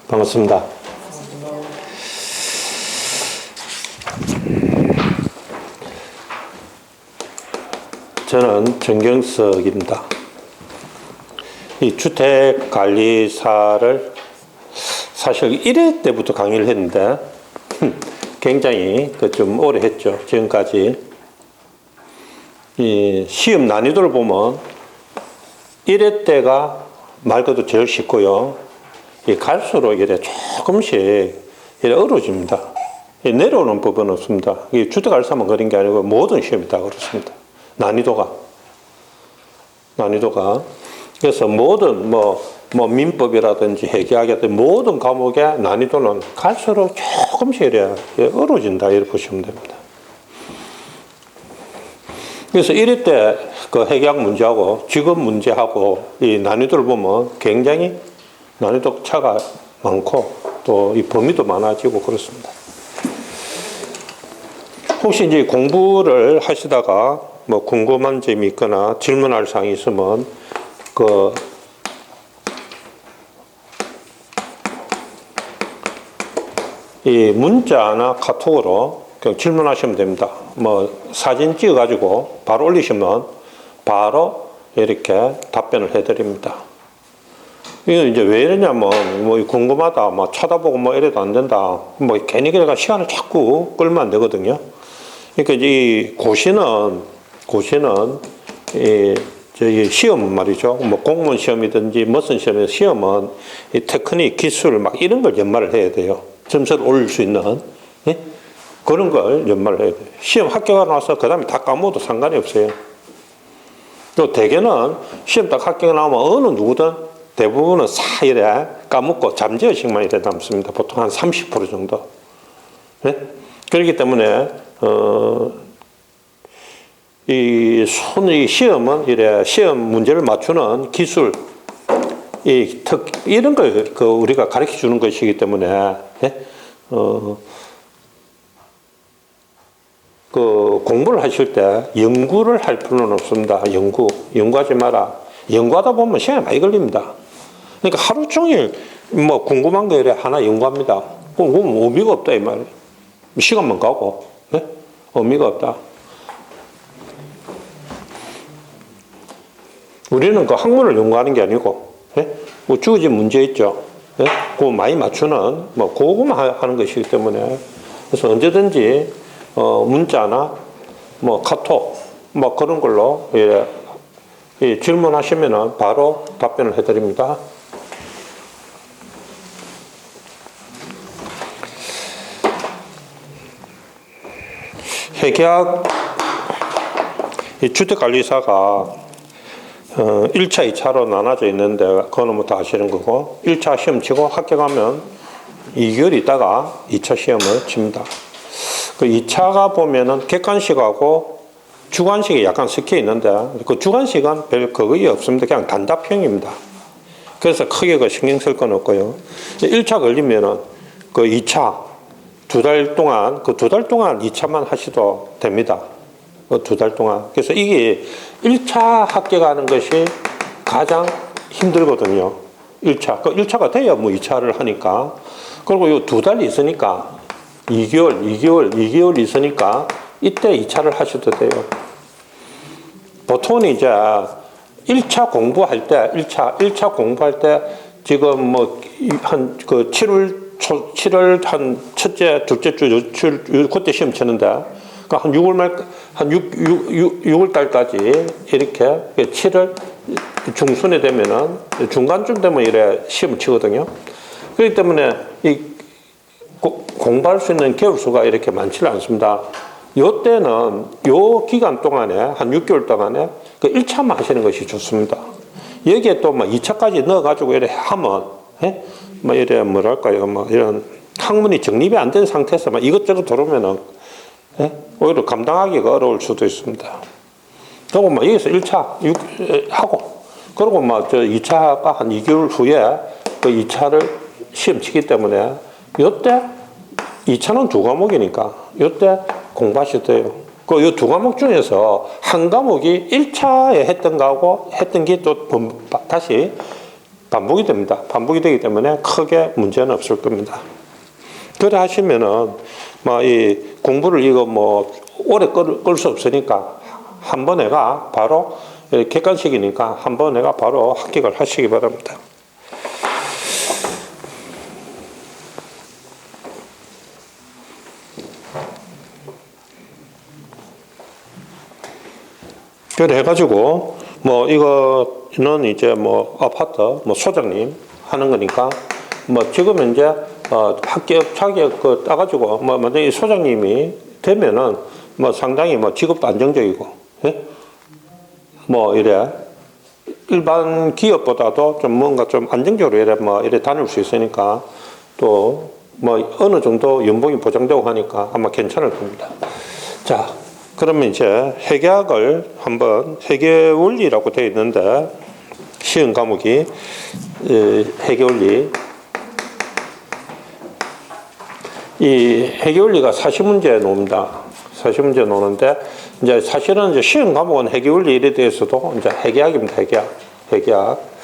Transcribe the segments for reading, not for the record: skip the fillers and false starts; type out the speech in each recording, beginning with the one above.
반갑습니다. 저는 정경석입니다. 이 주택관리사를 사실 1회 때부터 강의를 했는데 굉장히 좀 오래 했죠. 지금까지. 이 시험 난이도를 보면 1회 때가 말 그대로 제일 쉽고요. 갈수록 이래 조금씩 이래 어려워집니다. 내려오는 법은 없습니다. 주택관리사만 그런 게 아니고 모든 시험이 다 그렇습니다. 난이도가. 그래서 모든 민법이라든지 회계학이라든지 모든 과목의 난이도는 갈수록 조금씩 이래 어려워진다. 이렇게 보시면 됩니다. 그래서 1회 때 그 회계학 문제하고 지금 문제하고 이 난이도를 보면 굉장히 난이도 차가 많고 또 이 범위도 많아지고 그렇습니다. 혹시 이제 공부를 하시다가 궁금한 점이 있거나 질문할 사항이 있으면 이 문자나 카톡으로 그냥 질문하시면 됩니다. 사진 찍어가지고 바로 올리시면 바로 이렇게 답변을 해드립니다. 이건 이제 왜 이러냐면, 궁금하다, 쳐다보고 이래도 안 된다. 괜히 그래가 시간을 자꾸 끌면 안 되거든요. 그러니까 이 고시는, 저희 시험 말이죠. 공무원 시험이든지 무슨 시험이든 시험은 이 테크닉, 기술 이런 걸 연마를 해야 돼요. 점수를 올릴 수 있는, 예? 그런 걸 연마를 해야 돼요. 시험 합격하고 나서 그 다음에 다 까먹어도 상관이 없어요. 또 대개는 시험 딱 합격 나오면 어느 누구든 대부분은 이래 까먹고 잠재의식만 이래 남습니다. 보통 한 30% 정도. 네? 그렇기 때문에, 이 시험은 이래 시험 문제를 맞추는 기술, 이런 걸 우리가 가르쳐 주는 것이기 때문에, 네? 공부를 하실 때 연구를 할 필요는 없습니다. 연구하지 마라. 연구하다 보면 시간이 많이 걸립니다. 그러니까 하루 종일 궁금한 거 이래 하나 연구합니다. 그럼 의미가 없다 이 말이에요. 시간만 가고, 네? 의미가 없다. 우리는 그 학문을 연구하는 게 아니고, 네? 주어진 문제 있죠. 네? 그거 많이 맞추는 그거만 하는 것이기 때문에 그래서 언제든지 문자나 카톡 그런 걸로 질문하시면은 바로 답변을 해드립니다. 회계학 주택관리사가 1차, 2차로 나눠져 있는데 그거는 다 아시는 거고 1차 시험 치고 합격하면 2개월 있다가 2차 시험을 칩니다. 그 2차가 보면은 객관식하고 주관식이 약간 섞여 있는데 그 주관식은 별 그거이 없습니다. 그냥 단답형입니다. 그래서 크게 신경 쓸 건 없고요. 1차 걸리면은 그 2차 2달 동안 2차만 하셔도 됩니다. 2달 동안. 그래서 이게 1차 합격하는 것이 가장 힘들거든요. 1차. 1차가 돼야 2차를 하니까. 그리고 요 2달이 있으니까 2개월 있으니까 이때 2차를 하셔도 돼요. 보통은 이제 1차 공부할 때 지금 한 첫째, 둘째 주, 그때 시험 치는데, 한 6월 달까지 이렇게 7월 중순에 되면은, 중간쯤 되면 이래 시험을 치거든요. 그렇기 때문에 공부할 수 있는 개월 수가 이렇게 많지는 않습니다. 요때는 요 기간 동안에, 한 6개월 동안에 1차만 하시는 것이 좋습니다. 여기에 또 2차까지 넣어가지고 이래 하면, 예? 이래 이런 학문이 정립이 안 된 상태에서 이것저것 들어오면은, 예? 오히려 감당하기가 어려울 수도 있습니다. 그리고 여기서 1차 하고, 그리고 2차가 한 2개월 후에 그 2차를 시험 치기 때문에, 요때 2차는 2과목이니까, 요때 공부하셔도 돼요. 요 2과목 중에서 한 과목이 1차에 했던 거하고 했던 게 또 다시 반복이 됩니다. 반복이 되기 때문에 크게 문제는 없을 겁니다. 그래 하시면은, 이 공부를 이거 오래 끌 수 없으니까, 한 번에가 바로, 객관식이니까 한 번에가 바로 합격을 하시기 바랍니다. 그래 해가지고, 이거는 이제 아파트, 소장님 하는 거니까, 지금 이제, 합격 자격 따가지고, 만약에 소장님이 되면은, 상당히 직업도 안정적이고, 예? 이래, 일반 기업보다도 좀 뭔가 좀 안정적으로 이래 다닐 수 있으니까, 또, 어느 정도 연봉이 보장되고 하니까 아마 괜찮을 겁니다. 자, 그러면 이제 회계학을 한번, 회계원리라고 되어 있는데, 쉬운 과목이, 회계원리. 이 회계원리가 40문제 나옵니다. 40문제 나오는데, 이제 사실은 이제 쉬운 과목은 회계원리 일에 대해서도 이제 회계학입니다. 회계학.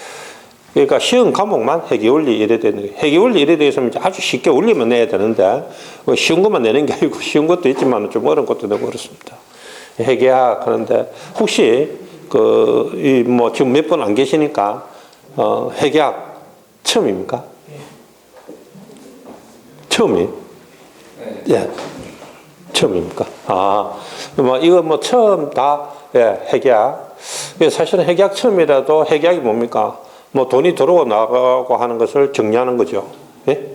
그러니까 쉬운 과목만 회계원리 일에 되는 거예요. 회계원리 일에 대해서는 이제 아주 쉽게 원리만 내야 되는데, 쉬운 것만 내는 게 아니고 쉬운 것도 있지만 좀 어려운 것도 내고 그렇습니다. 회계학 하는데, 혹시, 지금 몇 분 안 계시니까, 회계학 처음입니까? 처음이? 예. 처음입니까? 이거 처음 다, 예, 회계학. 사실은 회계학 처음이라도 회계학이 뭡니까? 돈이 들어오고 나가고 하는 것을 정리하는 거죠. 예?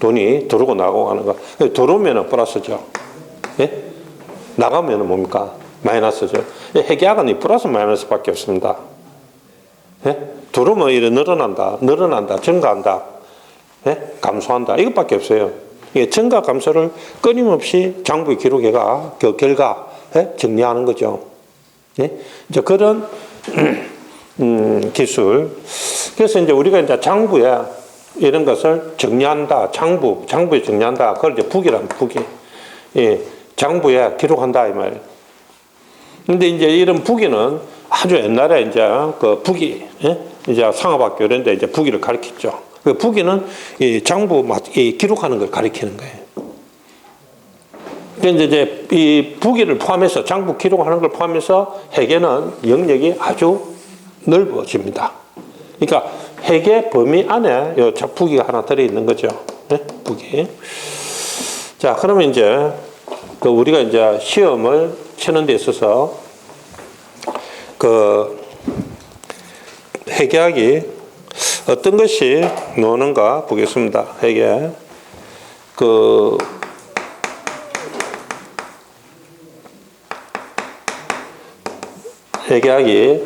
돈이 들어오고 나가고 하는 거. 들어오면은 플러스죠. 예? 나가면은 뭡니까? 마이너스죠. 회계학은 이 플러스 마이너스 밖에 없습니다. 예? 들어오면 이래 늘어난다, 증가한다, 예? 감소한다. 이것밖에 없어요. 증가 감소를 끊임없이 장부의 기록해가 그 결과, 예? 정리하는 거죠. 예? 이제 그런, 기술. 그래서 이제 우리가 이제 장부에 이런 것을 정리한다. 장부에 정리한다. 그걸 이제 북이란 북이. 예. 장부에 기록한다. 이 말이에요. 근데 이제 이런 북이는 아주 옛날에 이제 그 북이, 예? 이제 상하학교 이런 데 이제 북이를 가르쳤죠. 그 북이는 이 장부 기록하는 걸 가리키는 거예요. 근데 이제 이 북이를 포함해서 장부 기록하는 걸 포함해서 회계는 영역이 아주 넓어집니다. 그러니까 회계 범위 안에 요 북이가 하나 들어있는 거죠. 네? 북이. 자, 그러면 이제 우리가 이제 시험을 치는 데 있어서 회계학이 어떤 것이 나오는가 보겠습니다. 회계. 회계학이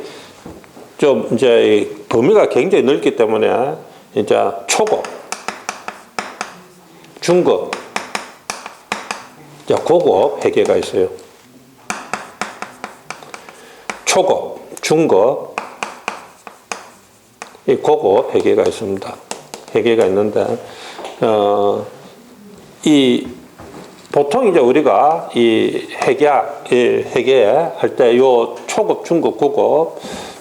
좀 이제 범위가 굉장히 넓기 때문에 이제 초급, 중급, 고급 회계가 있어요. 초급, 중급, 고급 회계가 있습니다. 회계가 있는데, 보통 이제 우리가 이 회계 할 때 요 초급, 중급, 고급,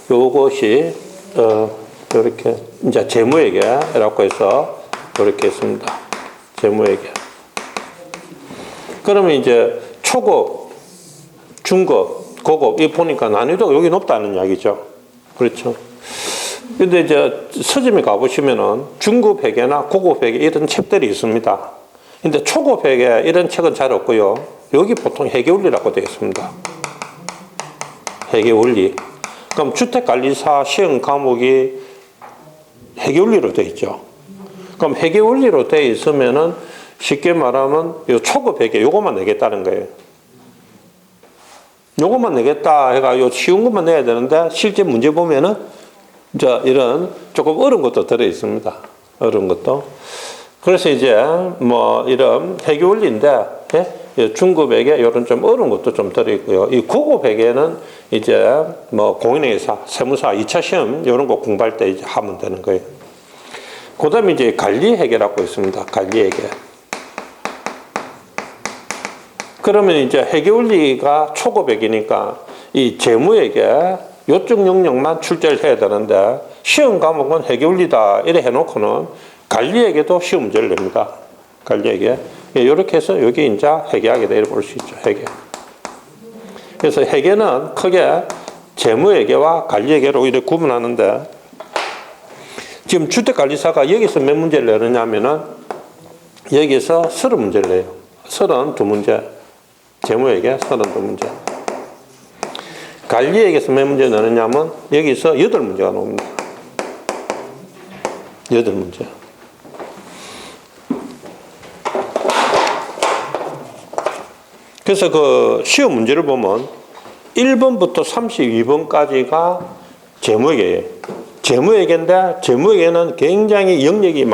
요것이, 이렇게, 이제 재무회계라고 해서 이렇게 했습니다. 재무회계. 그러면 이제 초급, 중급, 고급, 이 보니까 난이도가 여기 높다는 이야기죠. 그렇죠. 근데 이제 서점에 가보시면은 중급 회계나 고급 회계 이런 책들이 있습니다. 근데 초급 회계 이런 책은 잘 없고요. 여기 보통 회계원리라고 되어 있습니다. 회계원리. 그럼 주택관리사 시험 과목이 회계원리로 되어 있죠. 그럼 회계원리로 되어 있으면은 쉽게 말하면 요 초급 회계 요것만 내겠다는 거예요. 요것만 내겠다 해가 요 쉬운 것만 내야 되는데 실제 문제 보면은 이제 이런 조금 어려운 것도 들어 있습니다. 어려운 것도. 그래서 이제 이런 회계원리인데, 예? 중급 회계 이런 좀 어려운 것도 좀 들어 있고요. 이 고급 회계는 이제 공인회계사, 세무사 2차 시험 이런 거 공부할 때 이제 하면 되는 거예요. 그 다음에 이제 관리회계라고 있습니다. 관리회계. 그러면 이제 회계원리가 초급 회계니까 이 재무회계 요쪽 영역만 출제를 해야 되는데 쉬운 과목은 회계원리다 이래 해놓고는 관리에게도 쉬운 문제를 냅니다. 관리에게. 이렇게 해서 여기 이제 회계하게 돼 볼 수 있죠. 회계. 그래서 회계는 크게 재무회계와 관리회계로 이렇게 구분하는데, 지금 주택관리사가 여기서 몇 문제를 내느냐면은 여기서 30문제를 내요. 32문제. 재무회계 32문제. 관리회계에서 몇 문제 내느냐면 여기서 8문제가 나옵니다. 8문제. 그래서 그 시험 문제를 보면 1번부터 32번까지가 재무회계예요. 재무회계인데 재무회계는 굉장히 영역이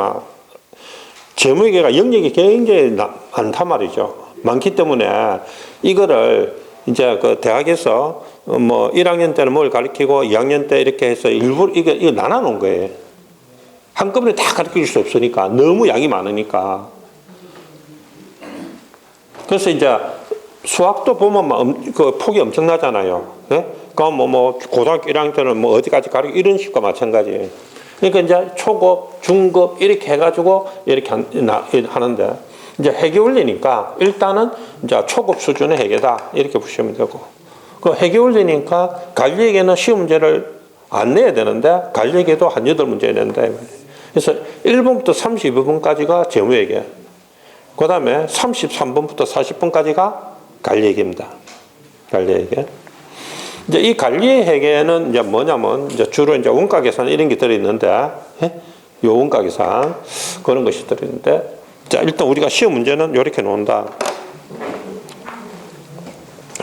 재무회계가 영역이 굉장히 많단 말이죠. 많기 때문에 이거를 이제 그 대학에서 뭐 1학년 때는 뭘 가르치고 2학년 때 이렇게 해서 일부러 이거 나눠 놓은 거예요. 한꺼번에 다 가르쳐 줄 수 없으니까. 너무 양이 많으니까. 그래서 이제 수학도 보면 그 폭이 엄청나잖아요. 예? 그럼 뭐 고등학교 1학년 때는 뭐 어디까지 가르치고 이런 식과 마찬가지예요. 그러니까 이제 초급, 중급 이렇게 해가지고 이렇게 하는데, 이제 회계원리니까 일단은 이제 초급 수준의 회계다 이렇게 보시면 되고, 그 회계원리니까 관리회계는 시험 문제를 안 내야 되는데 관리회계도 한 8문제 낸다. 그래서 1번부터 32번까지가 재무회계, 그 다음에 33번부터 40번까지가 관리회계입니다. 관리회계. 이제 이 관리회계는 이제 뭐냐면 이제 주로 이제 원가 계산 이런 게 들어있는데, 예? 요 원가 계산 그런 것이 들어있는데, 자, 일단 우리가 시험 문제는 이렇게 놓는다.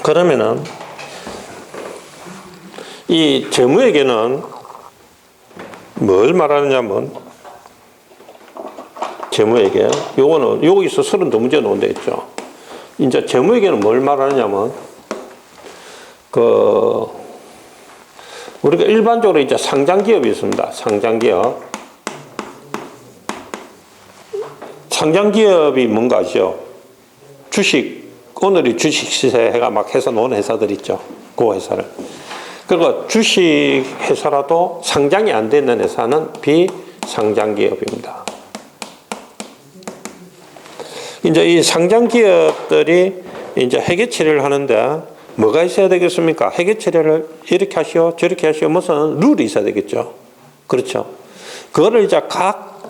그러면은 이 재무회계는 뭘 말하느냐면, 재무회계 요거는 여기서 32문제 놓은 데 있죠. 이제 재무회계는 뭘 말하느냐면, 우리가 일반적으로 이제 상장기업이 있습니다. 상장기업. 상장기업이 뭔가 아시죠? 오늘이 주식 시세가 막 해서 놓은 회사들 있죠. 그 회사를. 그리고 주식 회사라도 상장이 안 되는 회사는 비상장기업입니다. 이제 이 상장기업들이 이제 회계 처리를 하는데 뭐가 있어야 되겠습니까? 회계 처리를 이렇게 하시오, 저렇게 하시오, 무슨 룰이 있어야 되겠죠. 그렇죠. 그거를 이제 각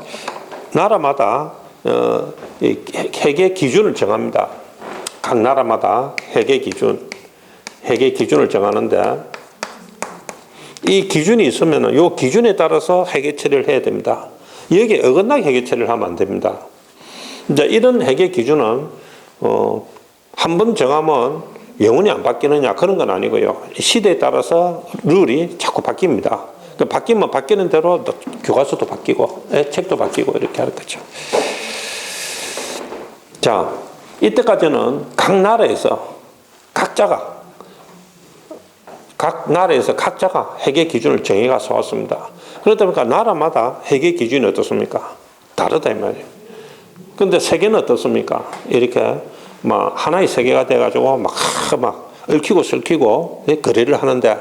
나라마다 이 회계 기준을 정합니다. 각 나라마다 회계 기준을 정하는데, 이 기준이 있으면은 요 기준에 따라서 회계 처리를 해야 됩니다. 여기에 어긋나게 회계 처리를 하면 안 됩니다. 이제 이런 회계 기준은 한 번 정하면 영원히 안 바뀌느냐 그런 건 아니고요. 시대에 따라서 룰이 자꾸 바뀝니다. 바뀌면 바뀌는 대로 교과서도 바뀌고 책도 바뀌고 이렇게 하는 거죠. 자, 이때까지는 각 나라에서 각자가 회계 기준을 정해가서 왔습니다. 그러다 보니까 나라마다 회계 기준이 어떻습니까? 다르다 이 말이에요. 근데 세계는 어떻습니까? 이렇게 막 하나의 세계가 돼가지고 막 얽히고 설키고 거래를 하는데,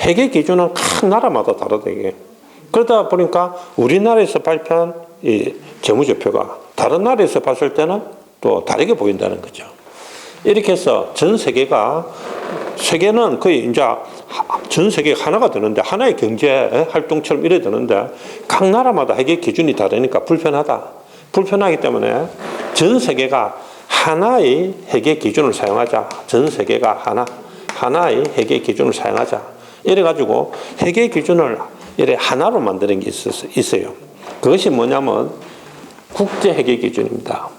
회계 기준은 각 나라마다 다르다 이게. 그러다 보니까 우리나라에서 발표한 이 재무제표가 다른 나라에서 봤을 때는 또 다르게 보인다는 거죠. 이렇게 해서 세계는 거의 이제 전 세계가 하나가 되는데, 하나의 경제 활동처럼 이래 되는데, 각 나라마다 회계 기준이 다르니까 불편하기 때문에 전 세계가 하나의 회계 기준을 사용하자. 전 세계가 하나의 회계 기준을 사용하자. 이래가지고 회계 기준을 이래 하나로 만드는 게 있어요. 그것이 뭐냐면 국제 회계 기준입니다.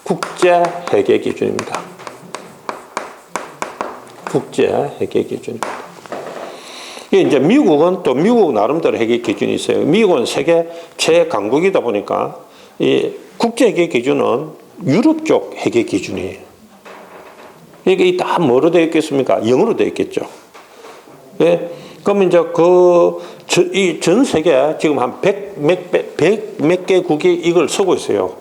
국제 회계 기준입니다. 국제 회계 기준입니다. 이제 미국은 또 미국 나름대로 회계 기준이 있어요. 미국은 세계 최강국이다 보니까 이 국제 회계 기준은 유럽 쪽 회계 기준이에요. 이게 다 뭐로 되어 있겠습니까? 영어로 되어 있겠죠. 예? 그럼 이제 이 전 세계 지금 한 100 몇 개국이 이걸 쓰고 있어요.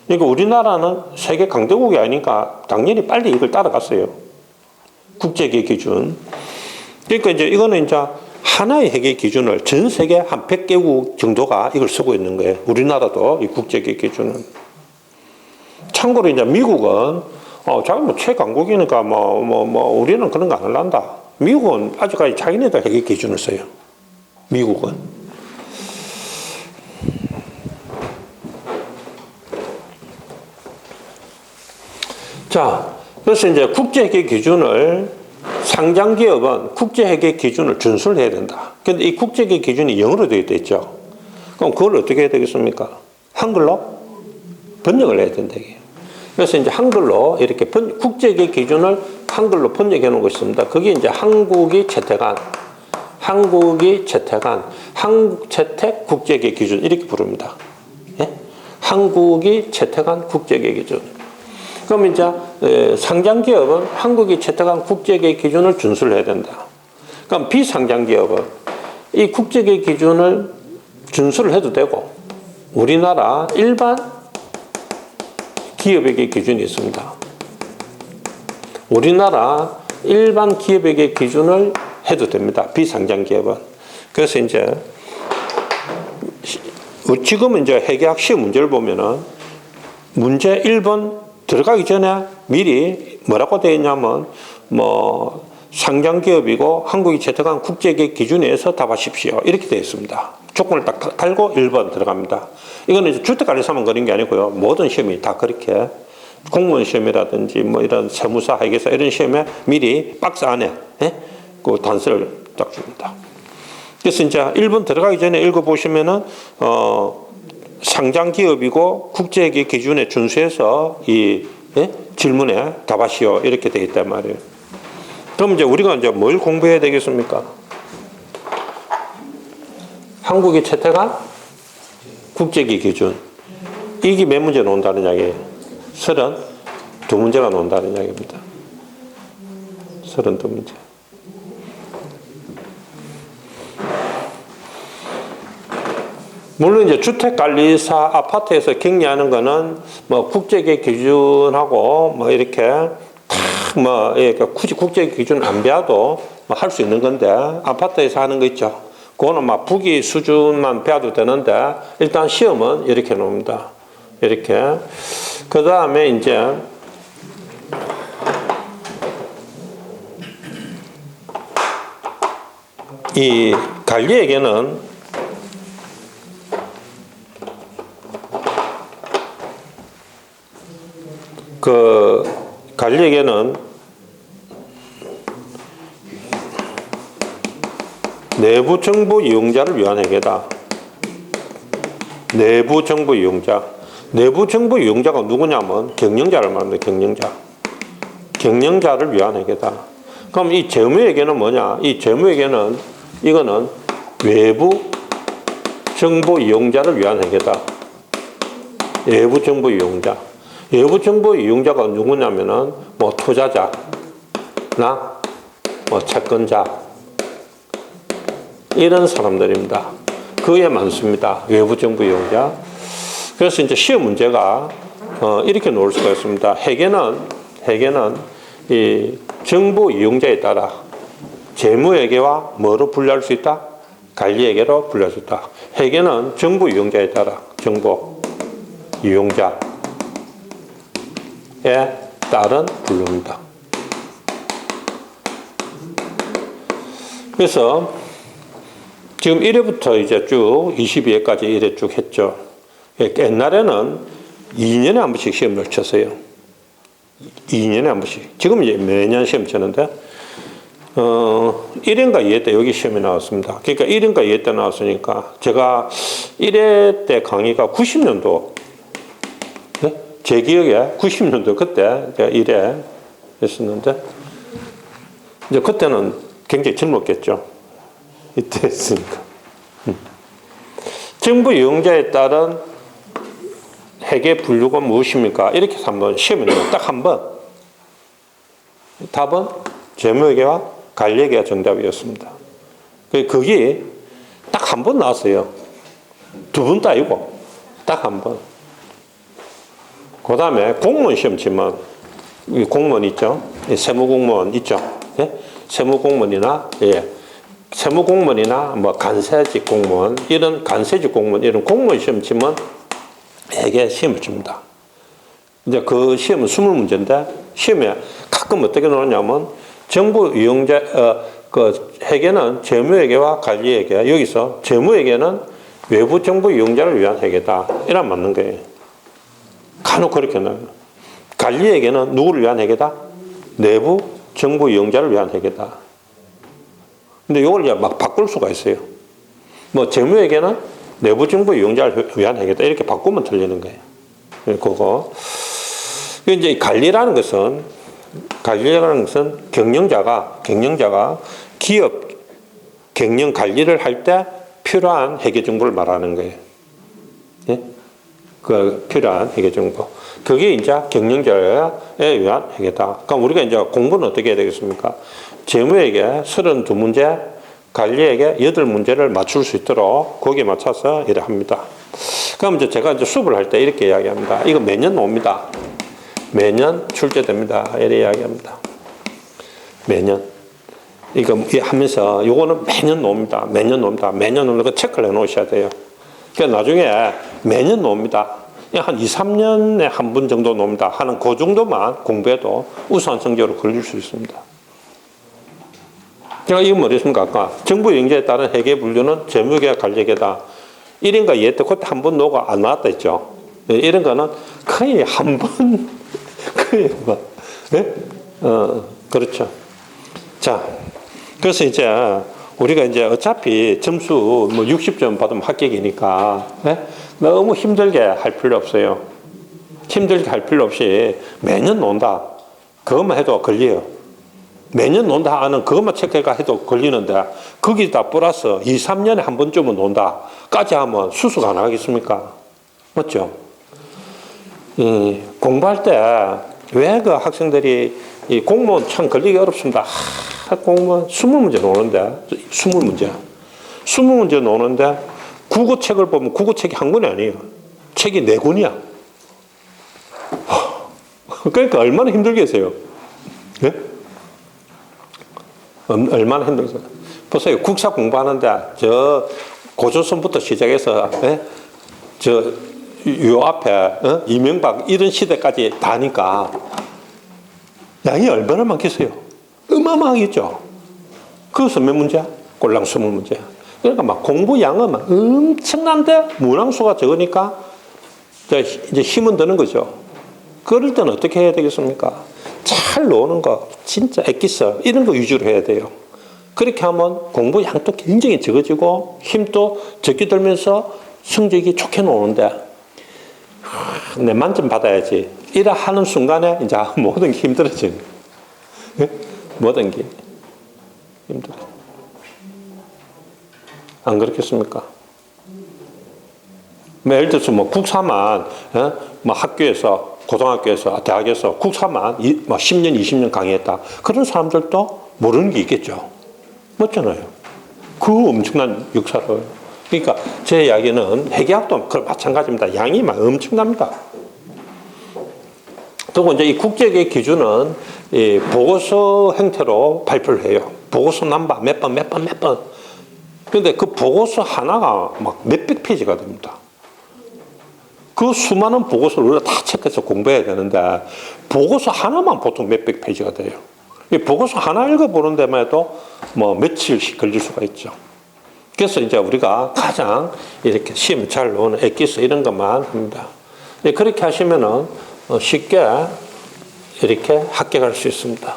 그러니까 우리나라는 세계 강대국이 아니니까 당연히 빨리 이걸 따라갔어요. 국제회계 기준. 그러니까 이제 이거는 이제 하나의 회계 기준을 전 세계 한 100개국 정도가 이걸 쓰고 있는 거예요. 우리나라도 이 국제회계 기준은. 참고로 이제 미국은 자기 뭐 최강국이니까 우리는 그런 거 안 할란다. 미국은 아직까지 자기네들 회계 기준을 써요. 미국은. 자, 그래서 이제 국제회계 기준을 상장기업은 국제회계 기준을 준수해야 된다. 근데 이 국제회계 기준이 영어로 되어 있죠. 그럼 그걸 어떻게 해야 되겠습니까? 한글로 번역을 해야 된다. 그래서 이제 한글로 이렇게 국제회계 기준을 한글로 번역해 놓은 것이 있습니다. 그게 이제 한국이 채택한 한국 채택 국제회계 기준 이렇게 부릅니다. 예? 한국이 채택한 국제회계 기준. 그럼 이제 상장기업은 한국이 채택한 국제회계 기준을 준수를 해야 된다. 그럼 비상장기업은 이 국제회계 기준을 준수를 해도 되고 우리나라 일반 기업회계 기준이 있습니다. 우리나라 일반 기업회계 기준을 해도 됩니다. 비상장기업은. 그래서 이제 지금은 이제 회계학 시험 문제를 보면은 문제 1번 들어가기 전에 미리 뭐라고 되어 있냐면 상장기업이고 한국이 채택한 국제회계 기준에서 답하십시오. 이렇게 되어 있습니다. 조건을 딱 달고 1번 들어갑니다. 이거는 이제 주택관리사만 그런 게 아니고요. 모든 시험이 다 그렇게 공무원 시험이라든지 이런 세무사, 회계사 이런 시험에 미리 박스 안에 그 단서를 딱 줍니다. 그래서 이제 1번 들어가기 전에 읽어보시면은 상장기업이고 국제회계 기준에 준수해서 이 질문에 답하시오 이렇게 되어 있단 말이에요. 그럼 이제 우리가 이제 뭘 공부해야 되겠습니까? 한국이 채택한 국제회계 기준. 이게 몇 문제 나온다는 이야기예요? 32문제가 나온다는 이야기입니다. 32문제. 물론 이제 주택관리사 아파트에서 격리하는 거는 국제회계 기준하고 이렇게 굳이 국제회계 기준 안 배워도 할 수 있는 건데 아파트에서 하는 거 있죠. 그거는 부기 수준만 배워도 되는데 일단 시험은 이렇게 놓습니다. 이렇게. 그 다음에 이제 이 관리에게는 관리에게는 내부 정보 이용자를 위한 회계다. 내부 정보 이용자. 내부 정보 이용자가 누구냐면 경영자를 말합니다. 경영자. 경영자를 위한 회계다. 그럼 이 재무회계는 뭐냐? 이 재무회계는 이거는 외부 정보 이용자를 위한 회계다. 외부 정보 이용자. 외부 정보 이용자가 누구냐면은 투자자나 채권자 이런 사람들입니다. 그에 많습니다. 외부 정보 이용자. 그래서 이제 시험 문제가 이렇게 놓을 수가 있습니다. 회계는 이 정보 이용자에 따라 재무회계와 뭐로 분류할 수 있다? 관리회계로 분류할 수 있다. 회계는 정보 이용자에 따라 정보 이용자에 따른 분류입니다. 그래서 지금 1회부터 이제 쭉 22회까지 1회 쭉 했죠. 옛날에는 2년에 한 번씩 시험을 쳤어요. 2년에 한 번씩. 지금 이제 매년 시험 치는데, 1회인가 2회 때 여기 시험이 나왔습니다. 그러니까 1회인가 2회 때 나왔으니까, 제가 1회 때 강의가 90년도, 네? 제 기억에 90년도 그때 제가 1회 했었는데, 이제 그때는 굉장히 젊었겠죠. 이때 했으니까. 정부 이용자에 따른 회계 분류가 무엇입니까? 이렇게 해서 한번 시험에 딱 한 번. 답은 재무회계와 관리회계가 정답이었습니다. 그게 딱 한 번 나왔어요. 두 번도 아니고 딱 한 번. 그 다음에 공무원 시험 치면 공무원 있죠? 세무공무원 있죠? 예? 세무공무원이나 세무 공무원이나 뭐 간세직 공무원, 이런 간세직 공무원, 이런 공무원 시험 치면 회계 시험을 칩니다. 이제 그 시험은 20문제인데, 시험에 가끔 어떻게 나오냐면, 정부 이용자, 그 회계는 재무회계와 관리회계, 여기서 재무회계는 외부 정부 이용자를 위한 회계다. 이란 맞는 거예요. 간혹 그렇게 나와요. 관리회계는 누구를 위한 회계다? 내부 정부 이용자를 위한 회계다. 근데 이걸 이제 막 바꿀 수가 있어요. 뭐 재무회계는 내부 정부 이용자를 위한 회계다. 이렇게 바꾸면 틀리는 거예요. 그거. 이제 관리라는 것은 경영자가 기업 경영 관리를 할 때 필요한 회계 정보를 말하는 거예요. 예? 그 필요한 회계 정보. 그게 이제 경영자에 의한 회계다. 그럼 우리가 이제 공부는 어떻게 해야 되겠습니까? 재무회계 32문제, 관리회계 8문제를 맞출 수 있도록 거기에 맞춰서 일을 합니다. 그럼 이제 제가 이제 수업을 할 때 이렇게 이야기합니다. 이거 매년 옵니다. 매년 출제됩니다. 이렇게 이야기합니다. 매년. 이거 하면서 요거는 매년 옵니다. 매년 옵니다. 매년 오는 거 체크를 해 놓으셔야 돼요. 그러니까 나중에 매년 옵니다. 한 2, 3년에 한 분 정도 옵니다. 하는 그 정도만 공부해도 우수한 성적으로 걸릴 수 있습니다. 제가 이건 뭐랬습니까? 아까 정부 영제에 따른 회계 분류는 재무회계와 관리회계다. 이런 거 이해 때 그때 한 번 놓고 안 나왔다 했죠. 이런 거는 거의 한 번, 거의 뭐, 네? 그렇죠. 자, 그래서 이제 우리가 이제 어차피 점수 뭐 60점 받으면 합격이니까, 네? 너무 힘들게 할 필요 없어요. 힘들게 할 필요 없이 매년 논다. 그것만 해도 걸려요. 매년 논다 하는 그것만 체크해가 해도 걸리는데, 거기다 플러스 2, 3년에 한 번쯤은 논다까지 하면 수수 가능하겠습니까? 맞죠? 공부할 때 왜 그 학생들이 이 공무원 참 걸리기 어렵습니다. 공무원 20문제 노는데, 20문제 노는데, 국어책을 보면 국어책이 한 권이 아니에요. 책이 4권이야. 그러니까 얼마나 힘들겠어요. 네? 얼마나 힘들겠어요. 보세요. 국사 공부하는데, 저 고조선부터 시작해서, 네? 요 앞에, 이명박 이런 시대까지 다니까, 양이 얼마나 많겠어요? 어마어마하겠죠? 그것은 몇 문제? 꼴랑 20문제. 그러니까 막 공부 양은 막 엄청난데 문항수가 적으니까 이제 힘은 드는 거죠. 그럴 때는 어떻게 해야 되겠습니까? 잘 노는 거, 진짜 엑기스, 이런 거 위주로 해야 돼요. 그렇게 하면 공부 양도 굉장히 적어지고 힘도 적게 들면서 성적이 좋게 나오는데, 내 만점 받아야지. 이래 하는 순간에 이제 모든 게 힘들어지는 거예요. 모든 게 힘들어요. 안 그렇겠습니까? 뭐 예를 들어서 뭐 국사만, 뭐 학교에서, 고등학교에서, 대학에서 국사만 뭐 10년, 20년 강의했다. 그런 사람들도 모르는 게 있겠죠. 맞잖아요. 그 엄청난 역사를. 그러니까 제 이야기는 회계학도 마찬가지입니다. 양이 막 엄청납니다. 그리고 이제 이 국제계 기준은 이 보고서 형태로 발표를 해요. 보고서 넘버 몇 번. 그런데 그 보고서 하나가 막 몇백 페이지가 됩니다. 그 수많은 보고서를 우리가 다 체크해서 공부해야 되는데, 보고서 하나만 보통 몇백 페이지가 돼요. 이 보고서 하나 읽어보는 데만 해도 뭐 며칠씩 걸릴 수가 있죠. 그래서 이제 우리가 가장 이렇게 시험 잘 나오는 엑기스 이런 것만 합니다. 그렇게 하시면은 쉽게 이렇게 합격할 수 있습니다.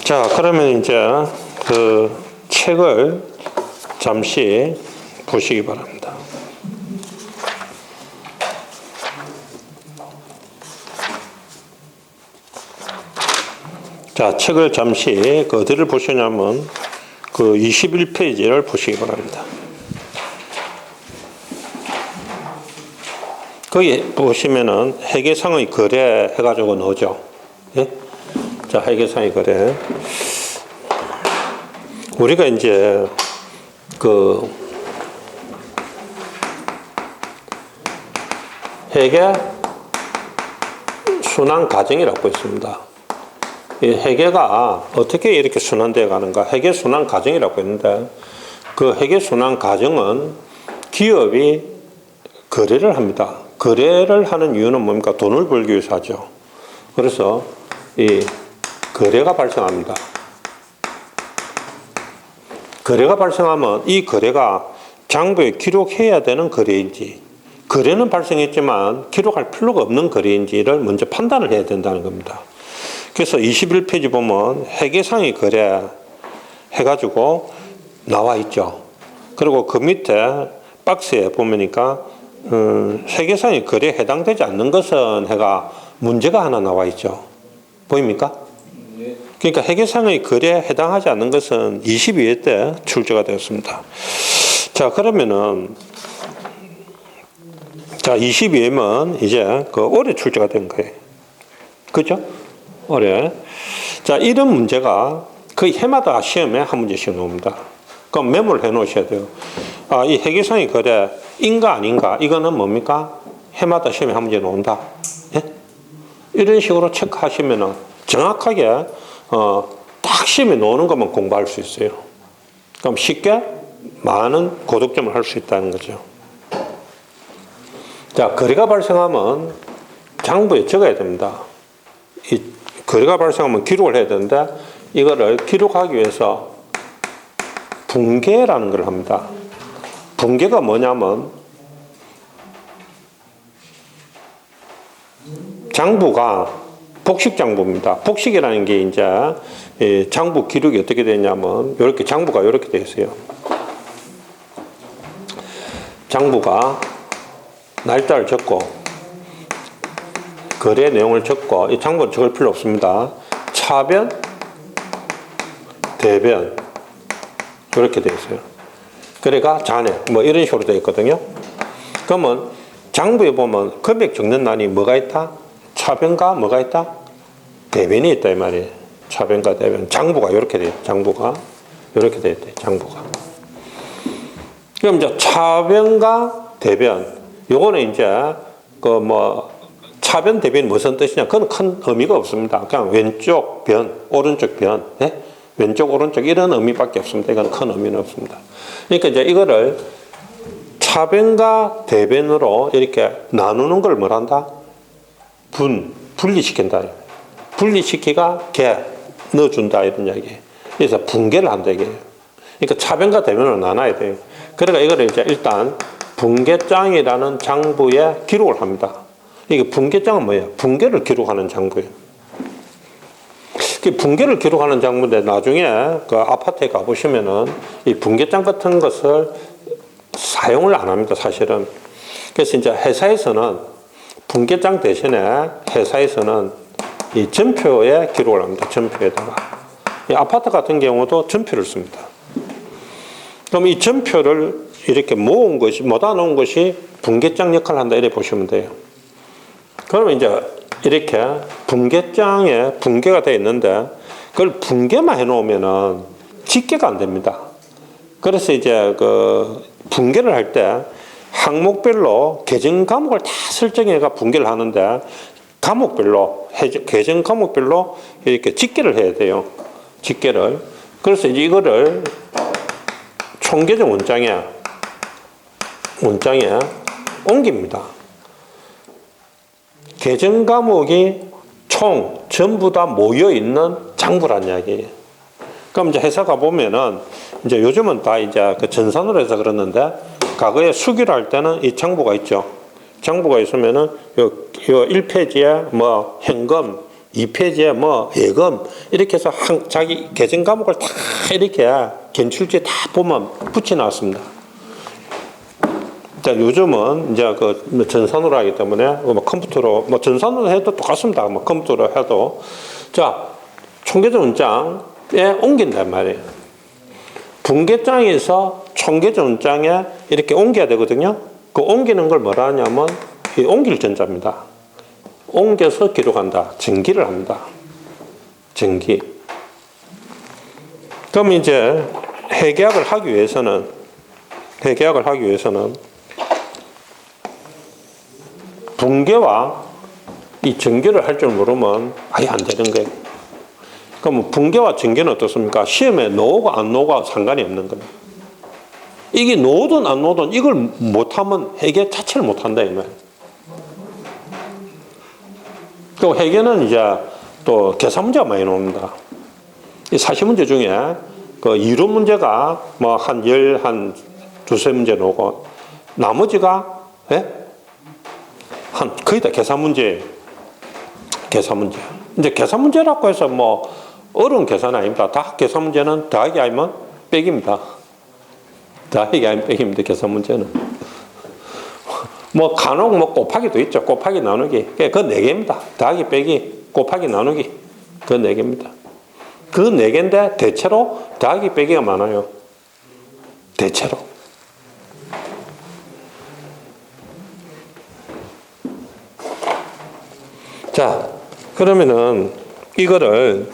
자, 그러면 이제 그 책을 잠시 보시기 바랍니다. 자, 책을 잠시 어디를 보시냐면 그 21페이지를 보시기 바랍니다. 거기 보시면은 회계상의 거래 해가지고 나오죠. 예? 자, 회계상의 거래. 우리가 이제 그 회계 순환 과정이라고 있습니다. 이 회계가 어떻게 이렇게 순환되어 가는가? 회계 순환 과정이라고 있는데 그 회계 순환 과정은 기업이 거래를 합니다. 거래를 하는 이유는 뭡니까? 돈을 벌기 위해서 하죠. 그래서 이 거래가 발생합니다. 거래가 발생하면 이 거래가 장부에 기록해야 되는 거래인지, 거래는 발생했지만 기록할 필요가 없는 거래인지를 먼저 판단을 해야 된다는 겁니다. 그래서 21페이지 보면 회계상의 거래 해가지고 나와 있죠. 그리고 그 밑에 박스에 보니까 회계상의 거래에 해당되지 않는 것은 해가 문제가 하나 나와 있죠. 보입니까? 그러니까 회계상의 거래에 해당하지 않는 것은 22회 때 출제가 되었습니다. 자, 그러면은 자, 22회면 이제 그 올해 출제가 된 거예요. 그죠? 올해. 자, 이런 문제가 거의 해마다 시험에 한 문제씩 나옵니다. 그럼 메모를 해 놓으셔야 돼요. 아, 이 회계상의 거래인가 아닌가? 이거는 뭡니까? 해마다 시험에 한 문제 나온다. 예? 이런 식으로 체크하시면은 정확하게 딱 시험에 나오는 것만 공부할 수 있어요. 그럼 쉽게 많은 고득점을 할 수 있다는 거죠. 자, 거래가 발생하면 장부에 적어야 됩니다. 이 거래가 발생하면 기록을 해야 되는데 이거를 기록하기 위해서 분계라는 걸 합니다. 분계가 뭐냐면 장부가 복식 장부입니다. 복식이라는 게 이제 장부 기록이 어떻게 되냐면 이렇게 장부가 이렇게 되어 있어요. 장부가 날짜를 적고 거래 내용을 적고 이 장부를 적을 필요 없습니다. 차변, 대변 이렇게 되어 있어요. 그래가 잔액 뭐 이런 식으로 되어 있거든요. 그러면 장부에 보면 금액 적는欄이 뭐가 있다? 차변과 뭐가 있다? 대변이 있다 이 말이에요. 차변과 대변. 장부가 이렇게 돼요. 장부가 이렇게 되어 있대. 장부가. 그럼 이제 차변과 대변. 요거는 이제 그 뭐 차변 대변이 무슨 뜻이냐? 그건 큰 의미가 없습니다. 그냥 왼쪽 변, 오른쪽 변, 네? 왼쪽 오른쪽 이런 의미밖에 없습니다. 이건 큰 의미는 없습니다. 그러니까 이제 이거를 차변과 대변으로 이렇게 나누는 걸 뭐란다? 분리시킨다. 분리시키가 개 넣어준다 이런 이야기예요. 그래서 분계를 한다 이게요. 그러니까 차변과 대변으로 나눠야 돼요. 그러니까 이거를 이제 일단 분계장이라는 장부에 기록을 합니다. 이게 분계장은 뭐예요? 분계를 기록하는 장부예요. 그 분계를 기록하는 장부인데 나중에 그 아파트에 가보시면은 이 분계장 같은 것을 사용을 안 합니다, 사실은. 그래서 이제 회사에서는 분계장 대신에 회사에서는 이 전표에 기록을 합니다. 전표에다가. 이 아파트 같은 경우도 전표를 씁니다. 그럼 이 전표를 이렇게 모은 것이, 모아 놓은 것이 분계장 역할을 한다. 이렇게 보시면 돼요. 그러면 이제 이렇게 분계장에 분계가 되어 있는데 그걸 분계만 해 놓으면은 집계가 안 됩니다. 그래서 이제 그 분계를 할 때 항목별로 계정 과목을 다 설정해가 분계를 하는데 과목별로, 계정 과목별로 이렇게 집계를 해야 돼요. 집계를. 그래서 이제 이거를 총계정 원장에 옮깁니다. 계정 과목이 전부 다 모여 있는 장부란 이야기예요. 그럼 이제 회사 가보면은 이제 요즘은 다 이제 그 전산으로 해서 그러는데 과거에 수기를 할 때는 이 장부가 있죠. 장부가 있으면은 요 1페이지에 뭐 현금, 2페이지에 뭐 예금 이렇게 해서 자기 계정 과목을 다 이렇게 견출지에 다 보면 붙여 놨습니다. 자, 요즘은 이제 그 전산으로 하기 때문에 뭐 컴퓨터로 뭐 전산으로 해도 똑같습니다. 뭐 컴퓨터로 해도 자, 총계정 원장에 옮긴단 말이에요. 분계장에서 총계정 원장에 이렇게 옮겨야 되거든요. 그 옮기는 걸 뭐라 하냐면 이 옮길 전자입니다. 옮겨서 기록한다. 전기를 합니다. 전기. 그럼 이제 회계학을 하기 위해서는 해계약을 하기 위해서는 붕괴와 이 전개를 할 줄 모르면 아예 안 되는 거예요. 그럼 붕괴와 전개는 어떻습니까? 시험에 나오고 안 나오고 상관이 없는 겁니다. 이게 나오든 안 나오든 이걸 못하면 해계 자체를 못한다, 이 말이에요. 또 해계는 이제 또 계산 문제가 많이 나옵니다. 이 사시 문제 중에 그 이론 문제가 뭐 한 두세 문제 나오고 나머지가 한 거의 다 계산 문제. 계산 문제. 이제 계산 문제라고 해서 뭐 어려운 계산 아닙니다. 다 계산 문제는 더하기 아니면 빼기입니다. 더하기 아니면 빼기입니다. 계산 문제는. 뭐 간혹 뭐 곱하기도 있죠. 곱하기 나누기. 그 4개입니다. 더하기 빼기 곱하기 나누기. 그 4개입니다. 그 4개인데 대체로 더하기 빼기가 많아요. 대체로. 자, 그러면은 이거를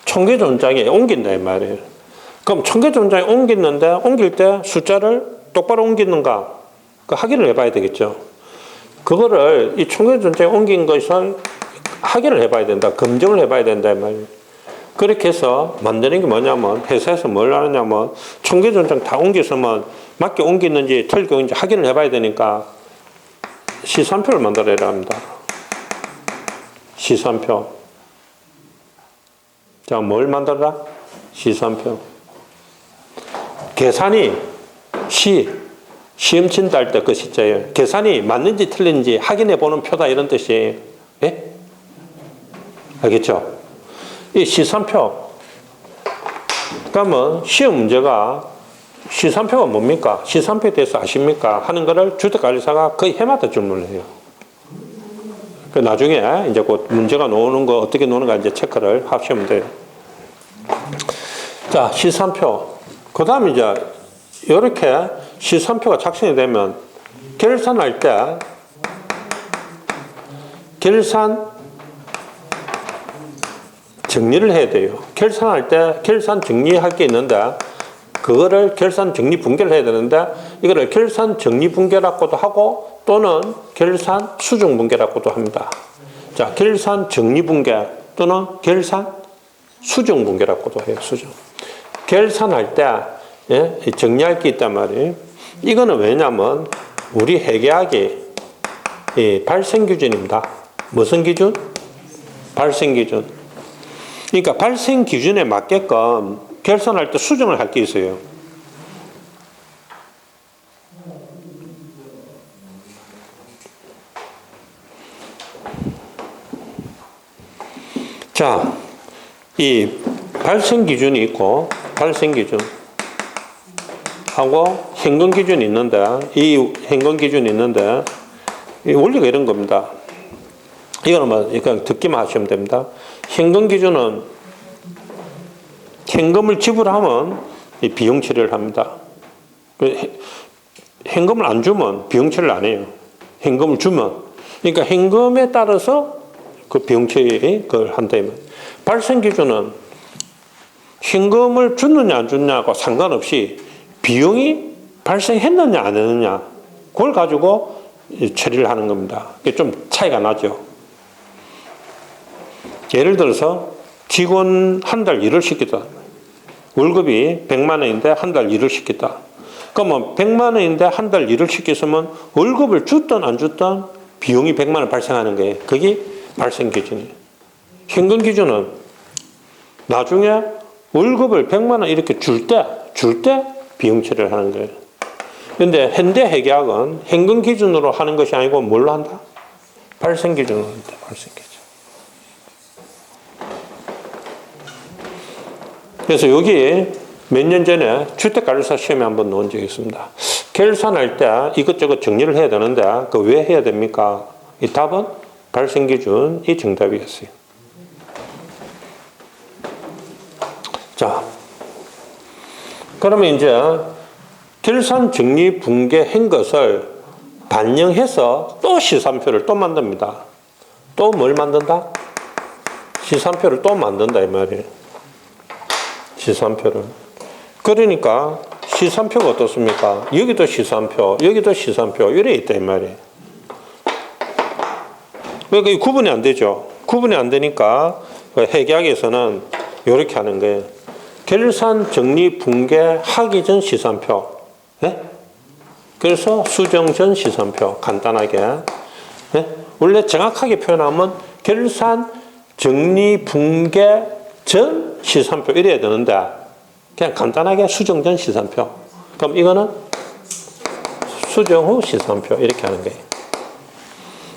청계존장에 옮긴다 이 말이에요. 그럼 청계존장에 옮길 때 숫자를 똑바로 옮기는가? 그 확인을 해봐야 되겠죠. 그거를 이 청계존장에 옮긴 것을 확인을 해봐야 된다. 검증을 해봐야 된다 이 말이에요. 그렇게 해서 만드는 게 뭐냐면 회사에서 뭘 하느냐면 청계존장 다 옮겼으면 맞게 옮겼는지 틀리게 옮긴지 확인을 해봐야 되니까 시산표를 만들어야 합니다. 시산표. 자, 뭘 만들어라? 시산표. 계산이 시험 친다 할 때 그 시자예요. 계산이 맞는지 틀린지 확인해 보는 표다 이런 뜻이에요. 예? 알겠죠? 이 시산표. 그러면 시험 문제가 시산표가 뭡니까? 시산표에 대해서 아십니까? 하는 거를 주택관리사가 거의 해마다 질문을 해요. 그 나중에 이제 곧 문제가 나오는 거 어떻게 나오는가 이제 체크를 하시면 돼요. 자, 시산표. 그 다음에 이제 이렇게 시산표가 작성이 되면 결산할 때 결산 정리를 해야 돼요. 결산할 때 결산 정리할 게 있는데 그거를 결산 정리 분계를 해야 되는데 이거를 결산 정리 분계라고도 하고 또는 결산 수정 분계라고도 합니다. 자, 결산 정리 분계 또는 결산 수정 분계라고도 해요. 수정. 결산할 때 정리할 게 있단 말이에요. 이거는 왜냐면 우리 회계학이 발생 기준입니다. 무슨 기준? 발생 기준. 그러니까 발생 기준에 맞게끔 결산할 때 수정을 할 게 있어요. 자, 이 발생 기준이 있고 발생 기준 하고 현금 기준이 있는데 이 현금 기준이 있는데 이 원리가 이런 겁니다. 이거는 뭐 그냥 듣기만 하시면 됩니다. 현금 기준은 현금을 지불하면 이 비용 처리를 합니다. 현금을 안 주면 비용 처리를 안 해요. 현금을 주면 그러니까 현금에 따라서 그 비용 처리 그걸 한다. 발생 기준은 현금을 줬느냐 안 줬느냐하고 상관없이 비용이 발생했느냐 안 했느냐 그걸 가지고 처리를 하는 겁니다. 이게 좀 차이가 나죠. 예를 들어서 직원 한 달 일을 시켰다. 월급이 100만 원인데 한 달 일을 시켰다. 그러면 100만 원인데 한 달 일을 시켰으면 월급을 줬든 안 줬든 비용이 100만 원 발생하는 거예요. 그게 발생 기준이에요. 현금 기준은 나중에 월급을 100만 원 이렇게 줄 때 비용 처리를 하는 거예요. 그런데 현대 회계학은 현금 기준으로 하는 것이 아니고 뭘로 한다? 발생 기준으로 한다. 발생 기준. 그래서 여기 몇 년 전에 주택관리사 시험에 한번 나온 적이 있습니다. 결산할 때 이것저것 정리를 해야 되는데 그 왜 해야 됩니까? 이 답은 발생 기준이 정답이었어요. 자, 그러면 이제 결산 정리 분계한 것을 반영해서 또 시산표를 또 만듭니다. 또 뭘 만든다? 시산표를 또 만든다 이 말이에요. 시산표를. 그러니까 시산표가 어떻습니까? 여기도 시산표, 여기도 시산표, 이래 있다, 이 말이에요. 그러니까 구분이 안 되죠. 구분이 안 되니까 회계학에서는 이렇게 하는 거예요. 결산, 정리, 붕괴, 하기 전 시산표. 네? 그래서 수정 전 시산표. 간단하게. 네? 원래 정확하게 표현하면 결산, 정리, 붕괴 전 시산표 이래야 되는데 그냥 간단하게 수정 전 시산표. 그럼 이거는 수정 후 시산표 이렇게 하는 거예요.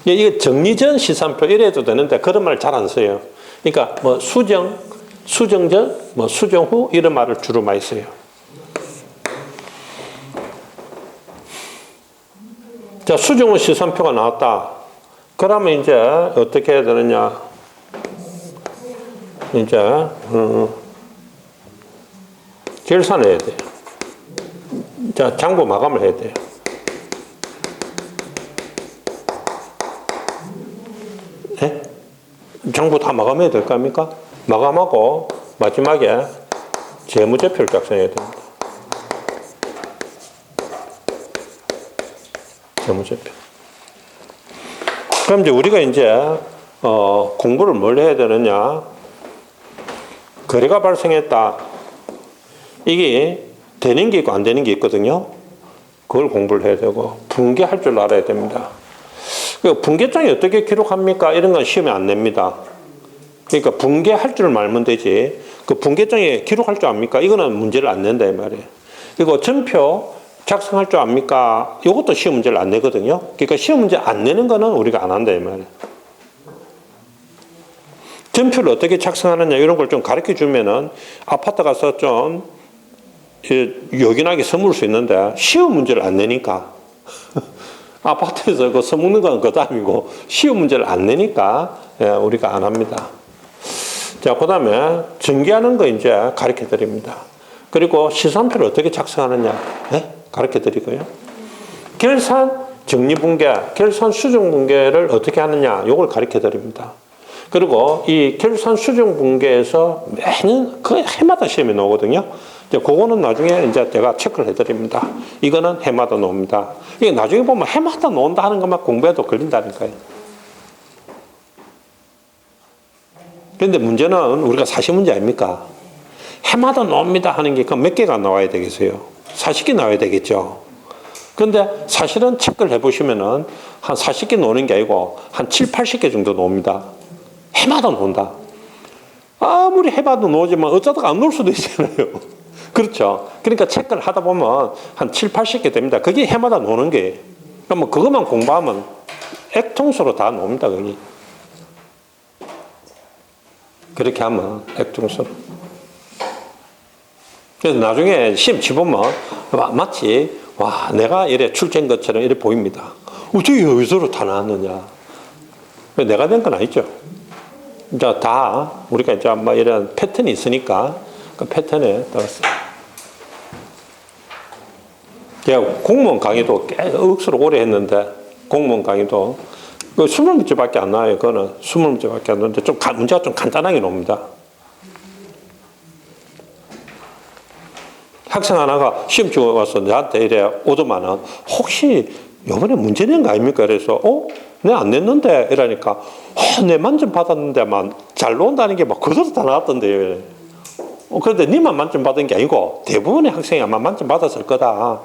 이게 정리 전 시산표 이래도 되는데 그런 말 잘 안 써요. 그러니까 뭐 수정 전, 뭐 수정 후 이런 말을 주로 많이 써요. 자, 수정 후 시산표가 나왔다. 그러면 이제 어떻게 해야 되느냐? 이제 결산을 해야 돼요. 자, 장부 마감을 해야 돼요. 네? 장부 다 마감해야 될 거 아닙니까? 마감하고 마지막에 재무제표를 작성해야 됩니다. 재무제표. 그럼 이제 우리가 이제 공부를 뭘 해야 되느냐? 거래가 발생했다. 이게 되는 게 있고 안 되는 게 있거든요. 그걸 공부를 해야 되고 붕괴할 줄 알아야 됩니다. 그 붕괴장이 어떻게 기록합니까? 이런 건 시험에 안 냅니다. 그러니까 붕괴할 줄 말면 되지. 그 붕괴장에 기록할 줄 압니까? 이거는 문제를 안 낸다 이 말이에요. 그리고 전표 작성할 줄 압니까? 이것도 시험 문제를 안 내거든요. 그러니까 시험 문제 안 내는 거는 우리가 안 한다 이 말이에요. 전표를 어떻게 작성하느냐 이런 걸 좀 가르쳐 주면은 아파트 가서 좀 요긴하게 써먹을 수 있는데 시험 문제를 안 내니까 아파트에서 그 써먹는 건 그다음이고 시험 문제를 안 내니까 우리가 안 합니다. 자, 그 다음에 전개하는 거 이제 가르쳐 드립니다. 그리고 시산표를 어떻게 작성하느냐 가르쳐 드리고요. 결산 정리분계, 결산 수정분계를 어떻게 하느냐 이걸 가르쳐 드립니다. 그리고 이 결산 수정분계에서 매년 그 해마다 시험이 나오거든요. 이제 그거는 나중에 이제 제가 체크를 해드립니다. 이거는 해마다 나옵니다. 이게 나중에 보면 해마다 나온다 하는 것만 공부해도 걸린다니까요. 그런데 문제는 우리가 사실 문제 아닙니까? 해마다 나옵니다 하는 게 몇 개가 나와야 되겠어요? 40개 나와야 되겠죠. 그런데 사실은 체크를 해보시면은 한 40개 나오는 게 아니고 한 7, 80개 정도 나옵니다. 해마다 나온다. 아무리 해봐도 나오지만 어쩌다가 안 나올 수도 있잖아요. 그렇죠. 그러니까 체크를 하다 보면 한 7, 80개 됩니다. 그게 해마다 나오는 거예요. 그러면 그것만 공부하면 액통수로 다 나옵니다. 거기. 그렇게 하면 액통수로. 그래서 나중에 시험 치보면 마치 와 내가 이래 출제한 것처럼 이래 보입니다. 어떻게 여기서로 다 나왔느냐. 내가 된 건 아니죠. 이제 다 우리가 이제 뭐 이런 패턴이 있으니까 그 패턴에 따라서 제가 공무원 강의도 억수로 오래 했는데 공무원 강의도 그 20문제밖에 안 나와요. 그거는 20문제밖에 안 나오는데 좀 문제가 좀 간단하게 나옵니다. 학생 하나가 시험 치고 와서 나한테 이래 오더만은 혹시 이번에 문제 낸 거 아닙니까? 그래서 내가 안 냈는데 이러니까 내 만점 받았는데만 잘 나온다는 게 막 그대로 다 나왔던데요. 그런데 니만 만점 받은 게 아니고 대부분의 학생이 아마 만점 받았을 거다.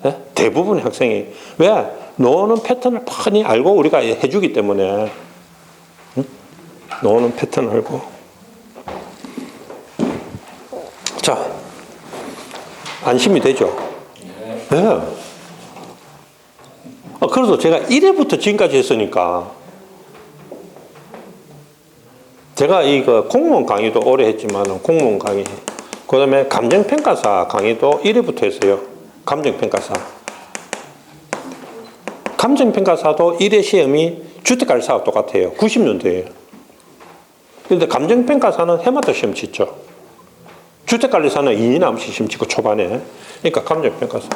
네? 대부분의 학생이. 왜? 너는 패턴을 뻔히 알고 우리가 해주기 때문에. 응? 너는 패턴을 알고. 자, 안심이 되죠? 네. 그래도 제가 1회부터 지금까지 했으니까 제가 이거 공무원 강의도 오래 했지만 공무원 강의 그 다음에 감정평가사 강의도 1회부터 했어요. 감정평가사. 감정평가사도 1회 시험이 주택관리사와 똑같아요. 90년도에요. 그런데 감정평가사는 해마다 시험 치죠. 주택관리사는 2년 한 번씩 시험 치고 초반에. 그러니까 감정평가사.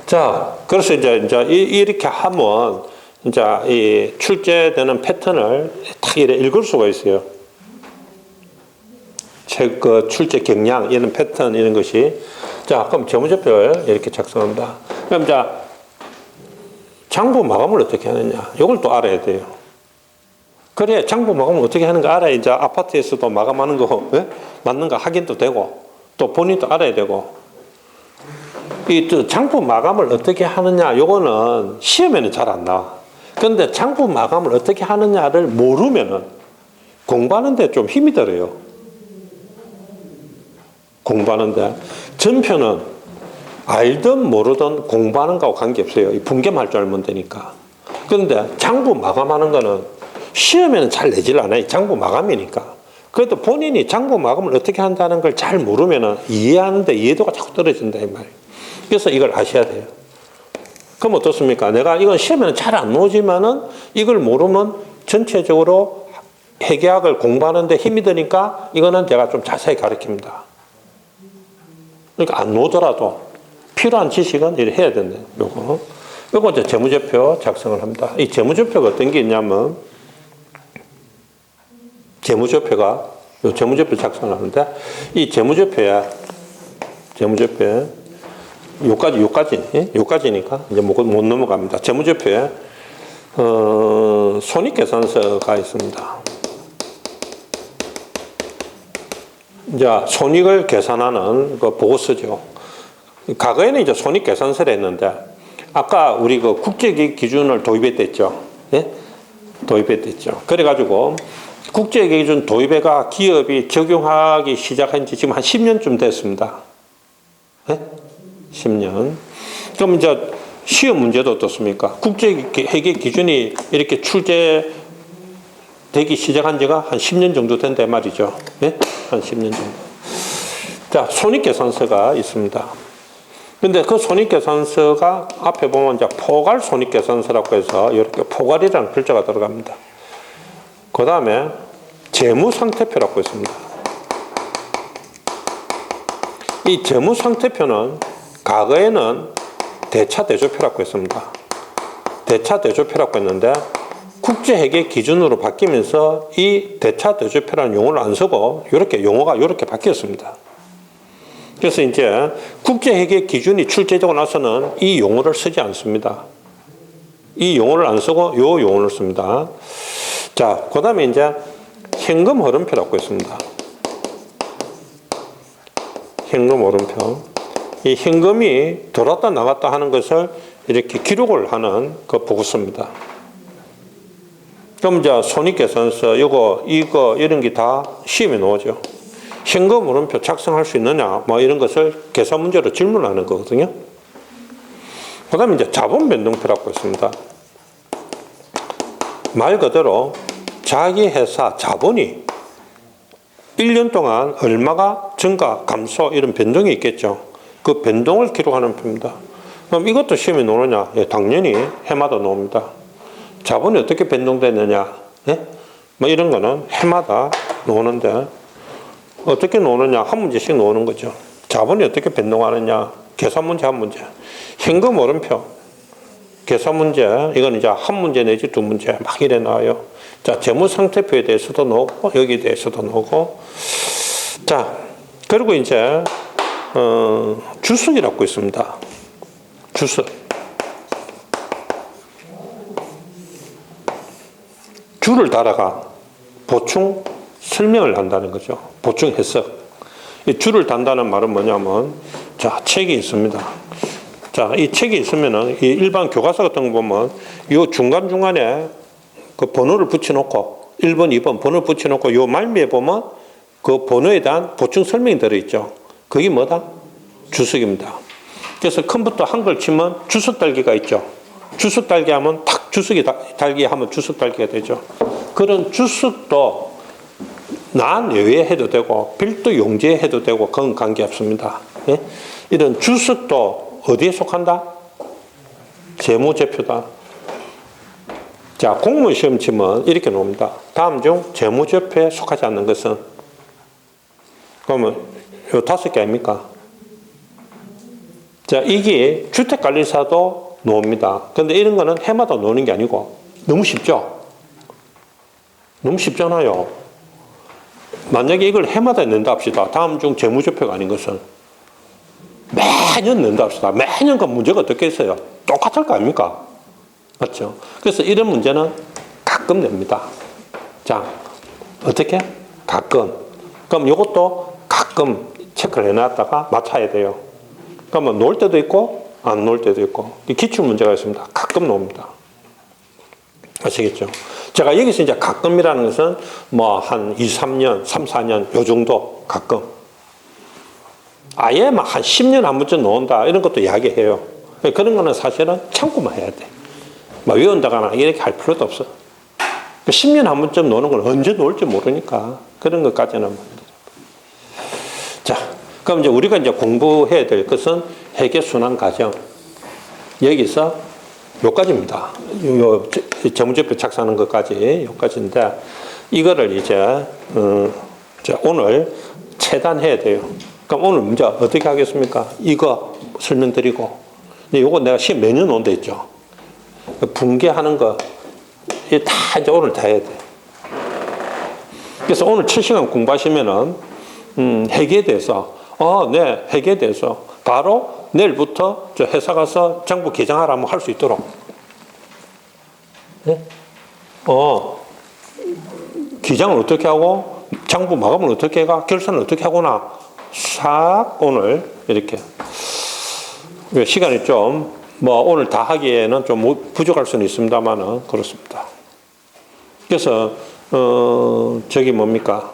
자, 그래서 이제 이렇게 하면 이제 이 출제되는 패턴을 딱 이렇게 읽을 수가 있어요. 그 출제 경향, 이런 패턴, 이런 것이. 자, 그럼 재무제표를 이렇게 작성한다. 그럼 자, 장부 마감을 어떻게 하느냐. 이걸 또 알아야 돼요. 그래, 장부 마감을 어떻게 하는가 알아야 이제 아파트에서도 마감하는 거, 왜? 맞는가 확인도 되고, 또 본인도 알아야 되고. 이 또 장부 마감을 어떻게 하느냐, 요거는 시험에는 잘 안 나와. 그런데 장부 마감을 어떻게 하느냐를 모르면은 공부하는데 좀 힘이 들어요. 공부하는데. 전표는 알든 모르든 공부하는 거하고 관계없어요. 분개할 줄 알면 되니까. 그런데 장부 마감하는 거는 시험에는 잘 내질 않아요. 장부 마감이니까. 그래도 본인이 장부 마감을 어떻게 한다는 걸 잘 모르면은 이해하는데 이해도가 자꾸 떨어진다, 이 말이에요. 그래서 이걸 아셔야 돼요. 그럼 어떻습니까? 내가 이건 시험에는 잘 안 나오지만은 이걸 모르면 전체적으로 회계학을 공부하는데 힘이 드니까 이거는 제가 좀 자세히 가르칩니다. 그러니까 안 나오더라도 필요한 지식은 이렇게 해야 된다. 요거 이제 재무제표 작성을 합니다. 이 재무제표가 어떤 게 있냐면, 재무제표가, 요 재무제표 작성을 하는데, 이 재무제표에, 요까지니까 이제 못 넘어갑니다. 재무제표에, 손익계산서가 있습니다. 이제 손익을 계산하는 그 보고서죠. 과거에는 이제 손익계산서를 했는데, 아까 우리 그 국제기준을 도입했댔죠. 예? 도입했댔죠. 그래가지고, 국제기준 도입해가 기업이 적용하기 시작한 지 지금 한 10년쯤 됐습니다. 예? 10년. 그럼 이제 시험 문제도 어떻습니까? 국제회계 기준이 이렇게 출제되기 시작한 지가 한 10년 정도 된다 말이죠. 예? 한 10년 정도. 자, 손익계산서가 있습니다. 근데 그 손익계산서가 앞에 보면 이제 포괄 손익계산서라고 해서 이렇게 포괄이라는 글자가 들어갑니다. 그 다음에 재무상태표라고 있습니다. 이 재무상태표는 과거에는 대차대조표라고 했습니다. 대차대조표라고 했는데 국제회계 기준으로 바뀌면서 이 대차대조표라는 용어를 안 쓰고 이렇게 용어가 이렇게 바뀌었습니다. 그래서 이제 국제회계 기준이 출제되고 나서는 이 용어를 쓰지 않습니다. 이 용어를 안 쓰고 이 용어를 씁니다. 자, 그 다음에 이제 현금 흐름표라고 있습니다. 현금 흐름표. 이 현금이 들어왔다 나갔다 하는 것을 이렇게 기록을 하는 그 보고서입니다. 그럼 이제 손익계산서, 이거, 이런 게 다 시험에 나오죠. 현금 흐름표 작성할 수 있느냐, 뭐 이런 것을 계산 문제로 질문하는 거거든요. 그 다음에 이제 자본 변동표라고 있습니다. 말 그대로 자기 회사 자본이 1년 동안 얼마가 증가, 감소, 이런 변동이 있겠죠. 그 변동을 기록하는 표입니다. 그럼 이것도 시험에 나오느냐? 예, 당연히 해마다 나옵니다. 자본이 어떻게 변동되느냐? 예? 뭐 이런 거는 해마다 나오는데, 어떻게 나오느냐? 한 문제씩 나오는 거죠. 자본이 어떻게 변동하느냐? 계산 문제 한 문제. 현금 흐름표. 계산 문제, 이건 이제 한 문제 내지 두 문제 막 이래 나와요. 자, 재무상태표에 대해서도 나오고, 여기에 대해서도 나오고. 자, 그리고 이제, 주석이라고 있습니다. 주석. 주를 달아가 보충 설명을 한다는 거죠. 보충 해석. 이 주를 단다는 말은 뭐냐면, 자, 책이 있습니다. 자, 이 책이 있으면은, 이 일반 교과서 같은 거 보면, 요 중간중간에 그 번호를 붙여놓고, 1번, 2번 번호를 붙여놓고, 요 말미에 보면 그 번호에 대한 보충 설명이 들어있죠. 그게 뭐다? 주석입니다. 그래서 컴퓨터 한글 치면 주석 달기가 있죠. 주석 달기 하면 탁 주석이 달기 하면 주석 달기가 되죠. 그런 주석도 난 외회해도 되고 별도 용제해도 되고 그건 관계없습니다. 예? 이런 주석도 어디에 속한다? 재무제표다. 자, 공무원 시험 치면 이렇게 나옵니다. 다음 중 재무제표에 속하지 않는 것은? 그러면 요 5개 아닙니까? 자, 이게 주택관리사도 놓습니다. 근데 이런 거는 해마다 놓는 게 아니고 너무 쉽죠? 너무 쉽잖아요. 만약에 이걸 해마다 낸다 합시다. 다음 중 재무제표가 아닌 것은 매년 낸다 합시다. 매년 그 문제가 어떻게 있어요? 똑같을 거 아닙니까? 맞죠? 그래서 이런 문제는 가끔 냅니다. 자, 어떻게? 가끔. 그럼 이것도 가끔 체크를 해놨다가 맞춰야 돼요. 그러면 놓을 때도 있고 안 놓을 때도 있고 기출 문제가 있습니다. 가끔 놓습니다. 아시겠죠? 제가 여기서 이제 가끔이라는 것은 뭐 한 2, 3년, 3, 4년 요 정도 가끔. 아예 막 한 10년 한 번쯤 놓은다 이런 것도 이야기해요. 그런 거는 사실은 참고만 해야 돼. 막 외운다거나 이렇게 할 필요도 없어. 10년 한 번쯤 놓는 걸 언제 놓을지 모르니까 그런 것까지는. 자, 그럼 이제 우리가 이제 공부해야 될 것은 회계순환 과정. 여기서 요까지입니다. 요 재무제표 작성하는 것까지 요까지인데 이거를 이제 오늘 체단해야 돼요. 그럼 오늘 문제 어떻게 하겠습니까? 이거 설명드리고 근데 요거 내가 시험 매년 논다 했죠. 분개하는 거 이게 다 이제 오늘 다 해야 돼. 그래서 오늘 7시간 공부하시면은 회계에 대해서 네, 회계에 대해서 바로 내일부터 저 회사 가서 장부 개장하라면 할 수 있도록. 네? 기장을 어떻게 하고 장부 마감을 어떻게 해가 결산을 어떻게 하거나 싹 오늘 이렇게 시간이 좀 뭐 오늘 다 하기에는 좀 부족할 수는 있습니다만은 그렇습니다. 그래서 저기 뭡니까?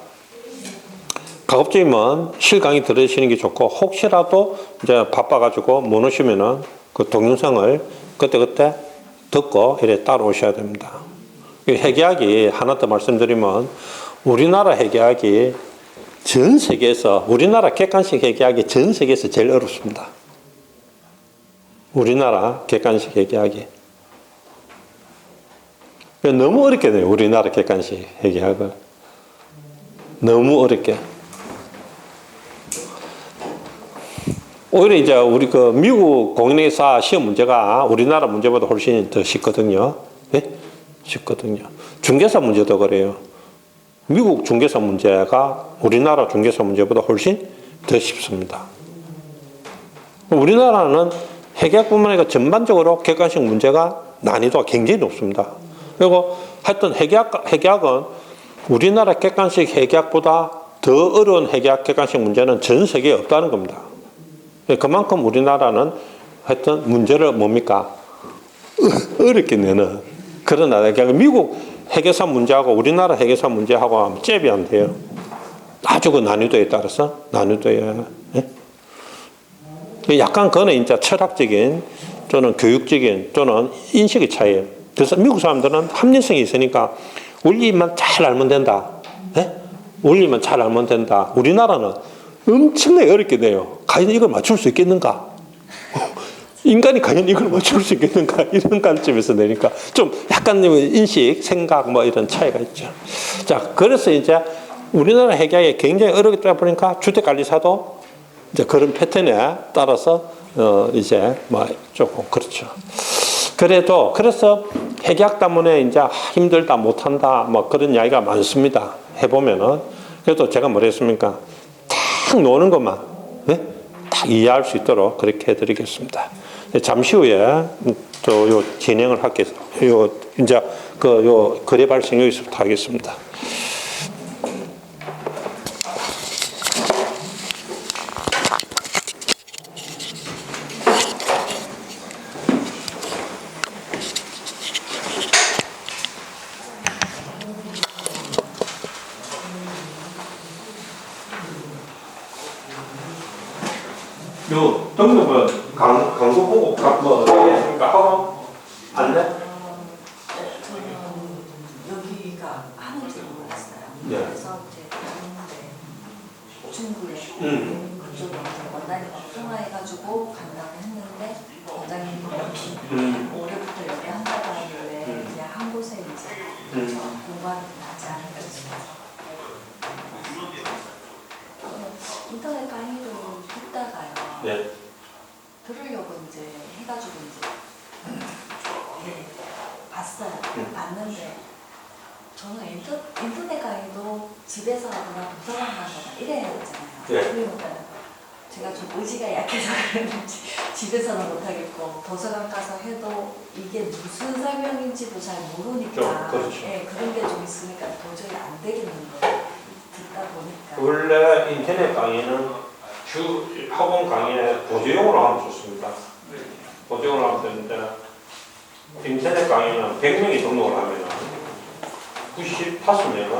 가급적이면 실강의 들으시는 게 좋고 혹시라도 이제 바빠가지고 못 오시면은 그 동영상을 그때그때 듣고 이래 따라오셔야 됩니다. 회계학이 하나 더 말씀드리면 우리나라 회계학이 전 세계에서 우리나라 객관식 회계학이 전 세계에서 제일 어렵습니다. 우리나라 객관식 회계학이 너무 어렵게 돼요. 우리나라 객관식 회계학을 너무 어렵게. 오히려 이제 우리 그 미국 공인회계사 시험 문제가 우리나라 문제보다 훨씬 더 쉽거든요. 네? 쉽거든요. 중개사 문제도 그래요. 미국 중개사 문제가 우리나라 중개사 문제보다 훨씬 더 쉽습니다. 우리나라는 회계뿐만 아니라 전반적으로 객관식 문제가 난이도가 굉장히 높습니다. 그리고 하여튼 회계학은 우리나라 객관식 회계학보다 더 어려운 회계학 객관식 문제는 전 세계에 없다는 겁니다. 그만큼 우리나라는 하여튼 문제를 뭡니까? 어렵게 내는 그런 나라. 그러니까 미국 회계사 문제하고 우리나라 회계사 문제하고 잽이 안 돼요. 아주 그 난이도에 따라서 난이도에. 예? 약간 그거는 이제 철학적인 또는 교육적인 또는 인식의 차이예요. 그래서 미국 사람들은 합리성이 있으니까 원리만 잘 알면 된다. 예? 원리만 잘 알면 된다. 우리나라는 엄청나게 어렵게 돼요. 과연 이걸 맞출 수 있겠는가? 인간이 과연 이걸 맞출 수 있겠는가? 이런 관점에서 내니까 좀 약간 인식, 생각 뭐 이런 차이가 있죠. 자, 그래서 이제 우리나라 회계학이 굉장히 어렵다 보니까 주택관리사도 이제 그런 패턴에 따라서 이제 뭐 조금 그렇죠. 그래도 그래서 회계학 때문에 이제 힘들다 못한다 뭐 그런 이야기가 많습니다. 해보면은 그래도 제가 뭐랬습니까? 딱 노는 것만 네? 딱 이해할 수 있도록 그렇게 해드리겠습니다. 잠시 후에 또 요 진행을 하겠습니다. 요 이제 그 요 거래 발생 여기서부터 하겠습니다. 요 등록은 광고 보고 뭐 어떻게 했습니까? 하고 안 돼? 여기가 하는지 몰랐어요. 네. 그래서 이제 갔는데 중구에 그쪽에 원단이 통화해가지고 간다고 했는데 원장님이 올해부터 여기 한다고 하길래 그냥 한 곳에 이제 공부하는 게 낫지 않을까 싶어서 인터넷 강의를 듣다가요. 네. 들으려고 이제 해가지고 이제 인터넷 강의도 집에서 하거나 도서관 가거나 이래야 되잖아요. 네. 그러니까 제가 좀 의지가 약해서 그런지 집에서는 못하겠고 도서관 가서 해도 이게 무슨 설명인지도 잘 모르니까 그렇죠. 예, 그런 게 좀 있으니까 도저히 안 되겠는 거예요. 듣다 보니까. 원래 인터넷 강의는 학원 강의에 보조용으로 하면 좋습니다. 보조용으로 하면 되는데 인터넷 강의는 100명이 등록을 하면 95명은